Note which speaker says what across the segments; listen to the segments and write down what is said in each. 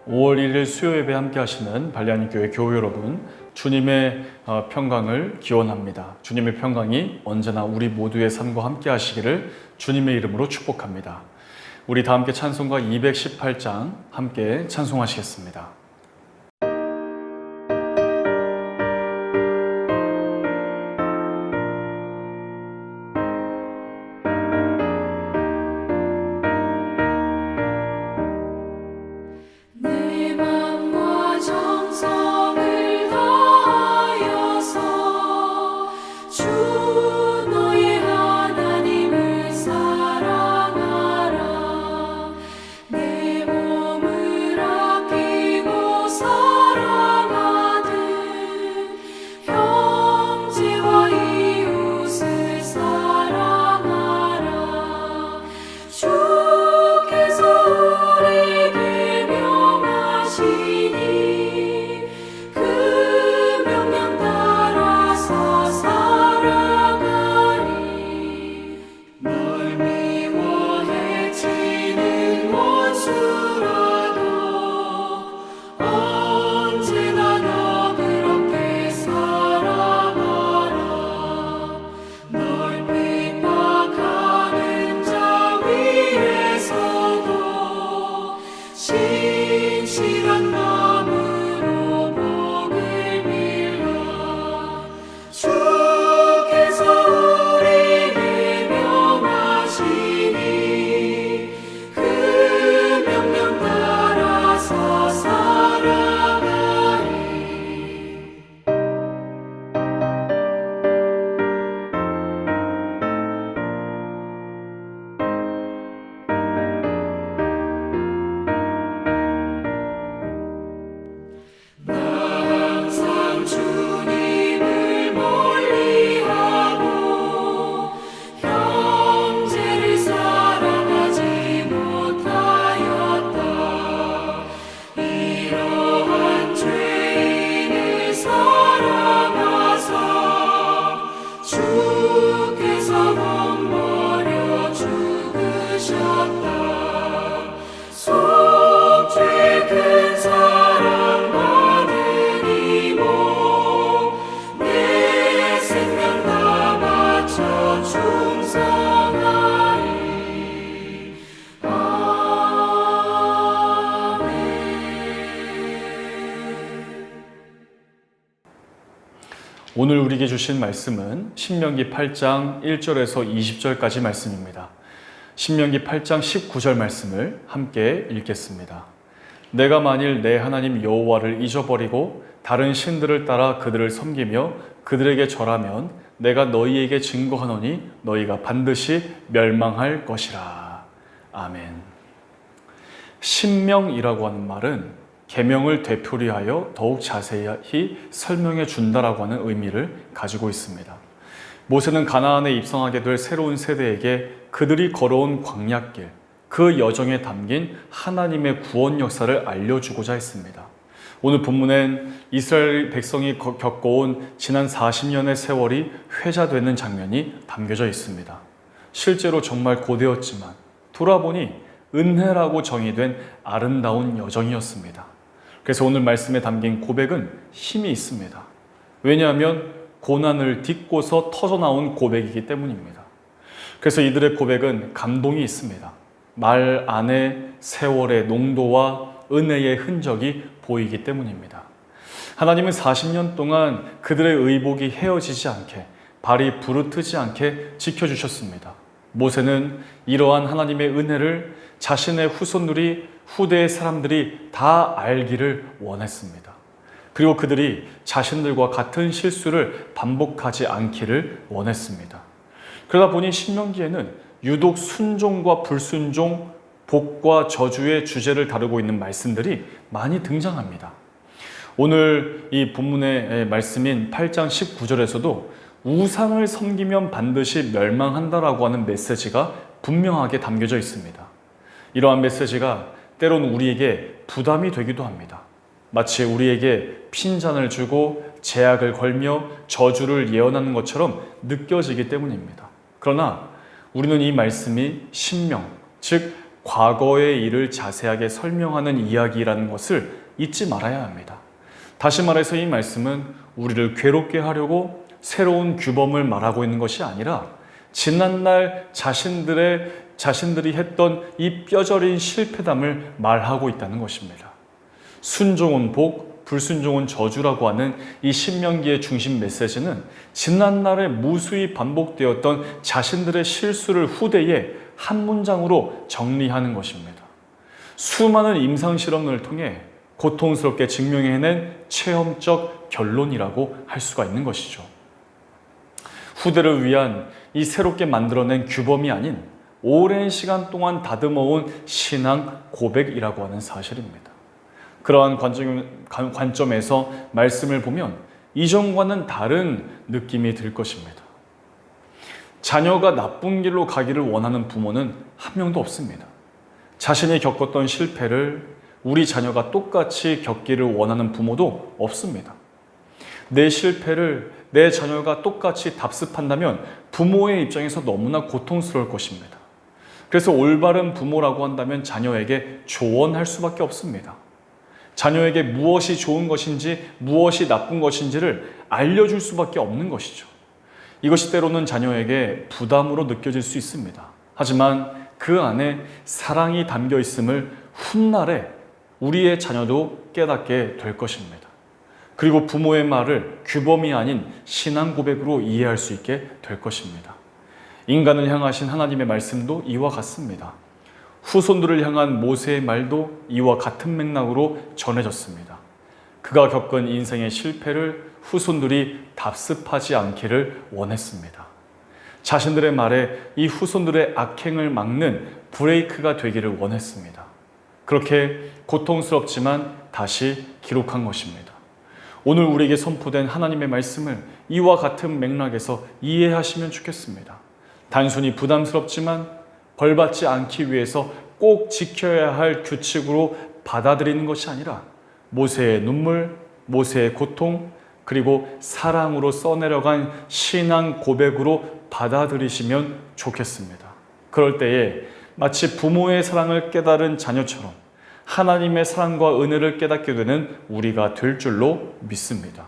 Speaker 1: 5월 1일 수요예배 함께 하시는 발리안교회 교회 여러분, 주님의 평강을 기원합니다. 주님의 평강이 언제나 우리 모두의 삶과 함께 하시기를 주님의 이름으로 축복합니다. 우리 다 함께 찬송가 218장 함께 찬송하시겠습니다. 오늘 우리에게 주신 말씀은 신명기 8장 1절에서 20절까지 말씀입니다. 신명기 8장 19절 말씀을 함께 읽겠습니다. 내가 만일 내 하나님 여호와를 잊어버리고 다른 신들을 따라 그들을 섬기며 그들에게 절하면 내가 너희에게 증거하노니 너희가 반드시 멸망할 것이라. 아멘. 신명이라고 하는 말은 계명을 되풀이하여 더욱 자세히 설명해 준다라고 하는 의미를 가지고 있습니다. 모세는 가나안에 입성하게 될 새로운 세대에게 그들이 걸어온 광야길, 그 여정에 담긴 하나님의 구원 역사를 알려주고자 했습니다. 오늘 본문엔 이스라엘 백성이 겪어온 지난 40년의 세월이 회자되는 장면이 담겨져 있습니다. 실제로 정말 고되었지만 돌아보니 은혜라고 정의된 아름다운 여정이었습니다. 그래서 오늘 말씀에 담긴 고백은 힘이 있습니다. 왜냐하면 고난을 딛고서 터져나온 고백이기 때문입니다. 그래서 이들의 고백은 감동이 있습니다. 말 안에 세월의 농도와 은혜의 흔적이 보이기 때문입니다. 하나님은 40년 동안 그들의 의복이 헤어지지 않게, 발이 부르트지 않게 지켜주셨습니다. 모세는 이러한 하나님의 은혜를 자신의 후손들이, 후대의 사람들이 다 알기를 원했습니다. 그리고 그들이 자신들과 같은 실수를 반복하지 않기를 원했습니다. 그러다 보니 신명기에는 유독 순종과 불순종, 복과 저주의 주제를 다루고 있는 말씀들이 많이 등장합니다. 오늘 이 본문의 말씀인 8장 19절에서도 우상을 섬기면 반드시 멸망한다라고 하는 메시지가 분명하게 담겨져 있습니다. 이러한 메시지가 때론 우리에게 부담이 되기도 합니다. 마치 우리에게 핀잔을 주고 제약을 걸며 저주를 예언하는 것처럼 느껴지기 때문입니다. 그러나 우리는 이 말씀이 신명, 즉 과거의 일을 자세하게 설명하는 이야기라는 것을 잊지 말아야 합니다. 다시 말해서 이 말씀은 우리를 괴롭게 하려고 새로운 규범을 말하고 있는 것이 아니라 지난날 자신들이 했던 이 뼈저린 실패담을 말하고 있다는 것입니다. 순종은 복, 불순종은 저주라고 하는 이 신명기의 중심 메시지는 지난날에 무수히 반복되었던 자신들의 실수를 후대에 한 문장으로 정리하는 것입니다. 수많은 임상실험을 통해 고통스럽게 증명해낸 체험적 결론이라고 할 수가 있는 것이죠. 후대를 위한 이 새롭게 만들어낸 규범이 아닌 오랜 시간 동안 다듬어온 신앙 고백이라고 하는 사실입니다. 그러한 관점에서 말씀을 보면 이전과는 다른 느낌이 들 것입니다. 자녀가 나쁜 길로 가기를 원하는 부모는 한 명도 없습니다. 자신이 겪었던 실패를 우리 자녀가 똑같이 겪기를 원하는 부모도 없습니다. 내 실패를 내 자녀가 똑같이 답습한다면 부모의 입장에서 너무나 고통스러울 것입니다. 그래서 올바른 부모라고 한다면 자녀에게 조언할 수밖에 없습니다. 자녀에게 무엇이 좋은 것인지 무엇이 나쁜 것인지를 알려줄 수밖에 없는 것이죠. 이것이 때로는 자녀에게 부담으로 느껴질 수 있습니다. 하지만 그 안에 사랑이 담겨 있음을 훗날에 우리의 자녀도 깨닫게 될 것입니다. 그리고 부모의 말을 규범이 아닌 신앙 고백으로 이해할 수 있게 될 것입니다. 인간을 향하신 하나님의 말씀도 이와 같습니다. 후손들을 향한 모세의 말도 이와 같은 맥락으로 전해졌습니다. 그가 겪은 인생의 실패를 후손들이 답습하지 않기를 원했습니다. 자신들의 말에 이 후손들의 악행을 막는 브레이크가 되기를 원했습니다. 그렇게 고통스럽지만 다시 기록한 것입니다. 오늘 우리에게 선포된 하나님의 말씀을 이와 같은 맥락에서 이해하시면 좋겠습니다. 단순히 부담스럽지만 벌받지 않기 위해서 꼭 지켜야 할 규칙으로 받아들이는 것이 아니라 모세의 눈물, 모세의 고통, 그리고 사랑으로 써내려간 신앙 고백으로 받아들이시면 좋겠습니다. 그럴 때에 마치 부모의 사랑을 깨달은 자녀처럼 하나님의 사랑과 은혜를 깨닫게 되는 우리가 될 줄로 믿습니다.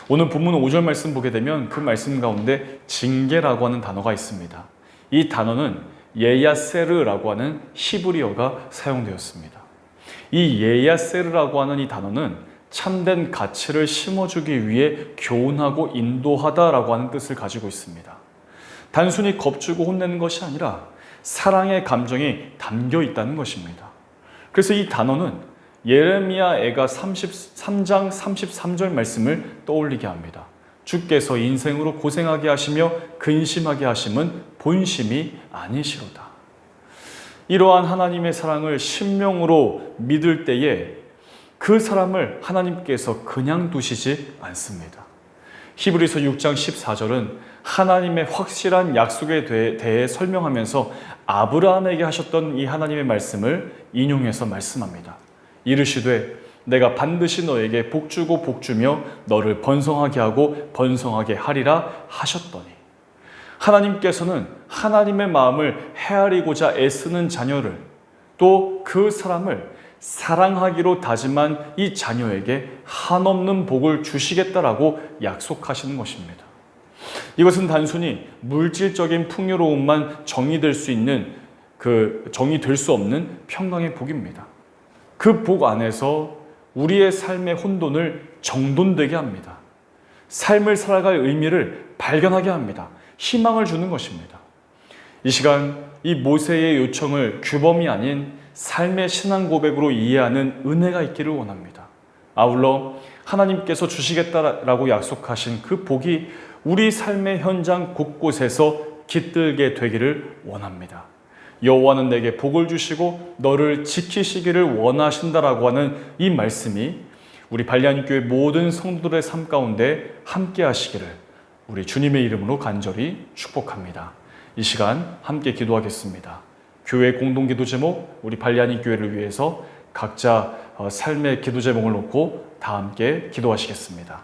Speaker 1: 오늘 본문 5절 말씀 보게 되면 그 말씀 가운데 징계라고 하는 단어가 있습니다. 이 단어는 예야세르라고 하는 히브리어가 사용되었습니다. 이 예야세르라고 하는 이 단어는 참된 가치를 심어주기 위해 교훈하고 인도하다라고 하는 뜻을 가지고 있습니다. 단순히 겁주고 혼내는 것이 아니라 사랑의 감정이 담겨 있다는 것입니다. 그래서 이 단어는 예레미야 애가 33장 33절 말씀을 떠올리게 합니다. 주께서 인생으로 고생하게 하시며 근심하게 하심은 본심이 아니시로다. 이러한 하나님의 사랑을 심령으로 믿을 때에 그 사람을 하나님께서 그냥 두시지 않습니다. 히브리서 6장 14절은 하나님의 확실한 약속에 대해 설명하면서 아브라함에게 하셨던 이 하나님의 말씀을 인용해서 말씀합니다. 이르시되 내가 반드시 너에게 복주고 복주며 너를 번성하게 하고 번성하게 하리라 하셨더니, 하나님께서는 하나님의 마음을 헤아리고자 애쓰는 자녀를, 또 그 사람을 사랑하기로 다짐한 이 자녀에게 한없는 복을 주시겠다라고 약속하시는 것입니다. 이것은 단순히 물질적인 풍요로움만 정의될 수 없는 평강의 복입니다. 그 복 안에서 우리의 삶의 혼돈을 정돈되게 합니다. 삶을 살아갈 의미를 발견하게 합니다. 희망을 주는 것입니다. 이 시간 이 모세의 요청을 규범이 아닌 삶의 신앙 고백으로 이해하는 은혜가 있기를 원합니다. 아울러 하나님께서 주시겠다라고 약속하신 그 복이 우리 삶의 현장 곳곳에서 깃들게 되기를 원합니다. 여호와는 내게 복을 주시고 너를 지키시기를 원하신다라고 하는 이 말씀이 우리 발리안교회 모든 성도들의 삶 가운데 함께 하시기를 우리 주님의 이름으로 간절히 축복합니다. 이 시간 함께 기도하겠습니다. 교회 공동기도 제목, 우리 발리안이 교회를 위해서 각자 삶의 기도 제목을 놓고 다 함께 기도하시겠습니다.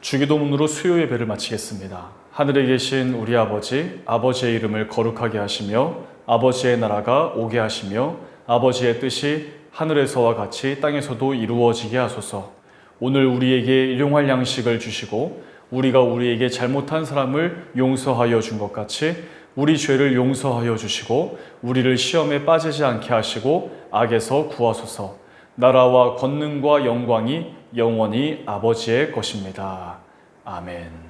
Speaker 1: 주기도문으로 수요 예배를 마치겠습니다. 하늘에 계신 우리 아버지, 아버지의 이름을 거룩하게 하시며 아버지의 나라가 오게 하시며 아버지의 뜻이 하늘에서와 같이 땅에서도 이루어지게 하소서. 오늘 우리에게 일용할 양식을 주시고 우리가 우리에게 잘못한 사람을 용서하여 준 것 같이 우리 죄를 용서하여 주시고 우리를 시험에 빠지지 않게 하시고 악에서 구하소서. 나라와 권능과 영광이 영원히 아버지의 것입니다. 아멘.